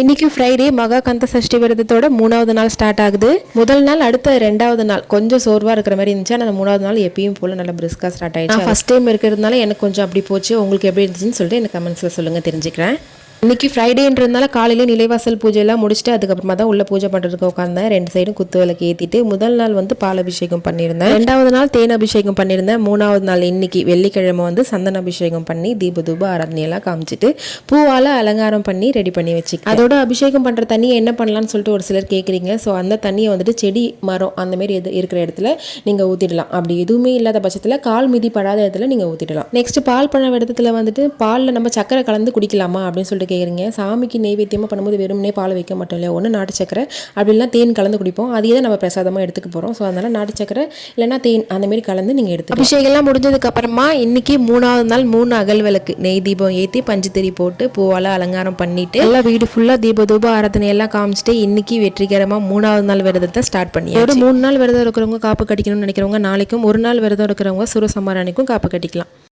இன்றைக்கி ஃப்ரைடே மகாகந்த சஷ்டி விரதத்தோட 3வது நாள் ஸ்டார்ட் ஆகுது. முதல் நாள் அடுத்த 2வது நாள் கொஞ்சம் சோர்வாக இருக்கிற மாதிரி இருந்துச்சு. ஆனால் அந்த 3வது நாள் எப்பயும் போல் நல்லா பிரிஸ்காக ஸ்டார்ட் ஆயிடுச்சு. ஃபஸ்ட் டைம் இருக்கிறதுனால எனக்கு கொஞ்சம் அப்படி போச்சு. உங்களுக்கு எப்படி இருந்துச்சுன்னு சொல்லிட்டு எனக்கு கமெண்ட்ஸில் சொல்லுங்கள், தெரிஞ்சுக்கிறேன். இன்றைக்கி ஃப்ரைடேன்றதுனால காலையில் நிலைவாசல் பூஜையெல்லாம் முடிச்சுட்டு அதுக்கப்புறமா தான் உள்ள பூஜை பண்ணுறதுக்கு உட்காந்தேன். 2 சைடும் குத்து விளக்கு ஏற்றிட்டு முதல் நாள் வந்து பால் அபிஷேகம் பண்ணியிருந்தேன். 2வது நாள் தேன் அபிஷேகம் பண்ணியிருந்தேன். 3வது நாள் இன்னைக்கு வெள்ளிக்கிழமை வந்து சந்தன அபிஷேகம் பண்ணி தீப தூப ஆராதனையெல்லாம் காமிச்சிட்டு பூவால் அலங்காரம் பண்ணி ரெடி பண்ணி வச்சு அதோட அபிஷேகம் பண்ணுற தண்ணியை என்ன பண்ணலான்னு சொல்லிட்டு ஒரு சிலர் கேட்குறீங்க. ஸோ அந்த தண்ணியை வந்துட்டு செடி மரம் அந்தமாரி இருக்கிற இடத்துல நீங்கள் ஊற்றிடலாம். அப்படி எதுவுமே இல்லாத பட்சத்தில் கால் மிதி படாத இடத்துல நீங்கள் ஊற்றிடலாம். நெக்ஸ்ட் பால் பழ இடத்துல வந்துட்டு பாலில் நம்ம சக்கரை கலந்து குடிக்கலாமா அப்படின்னு சொல்லிட்டு கேட்குறீங்க. சாமிக்கு நெய்வேத்தியமாக பண்ணும்போது வெறுமனே பால் வைக்க மாட்டோம் இல்லையா, ஒன்று நாட்டு சக்கரை அப்படின்னா தேன் கலந்து குடிப்போம். அதையே தான் நம்ம பிரசாதமாக எடுத்துக்க போகிறோம். ஸோ அதனால் நாட்டு சக்கரை இல்லைனா தேன் அந்தமாரி கலந்து நீங்கள் எடுத்து அபிஷேகம்லாம் முடிஞ்சதுக்கப்புறமா இன்றைக்கி 3வது நாள் 3 அகல் விளக்கு நெய் தீபம் ஏற்றி பஞ்சுத்திரி போட்டு பூவால் அலங்காரம் பண்ணிவிட்டு எல்லாம் வீடு ஃபுல்லாக தீப தூப ஆராதனை எல்லாம் காமிச்சிட்டு இன்றைக்கி வெற்றிகரமாக 3வது நாள் விரதத்தை ஸ்டார்ட் பண்ணி ஒரு 3 நாள் விரதம் இருக்கிறவங்க காப்பு கட்டிக்கணும்னு நினைக்கிறவங்க நாளைக்கும், ஒரு நாள் விரதம் இருக்கிறவங்க சூரசம்ஹாரம் அன்னைக்கும் காப்பு கட்டிக்கலாம்.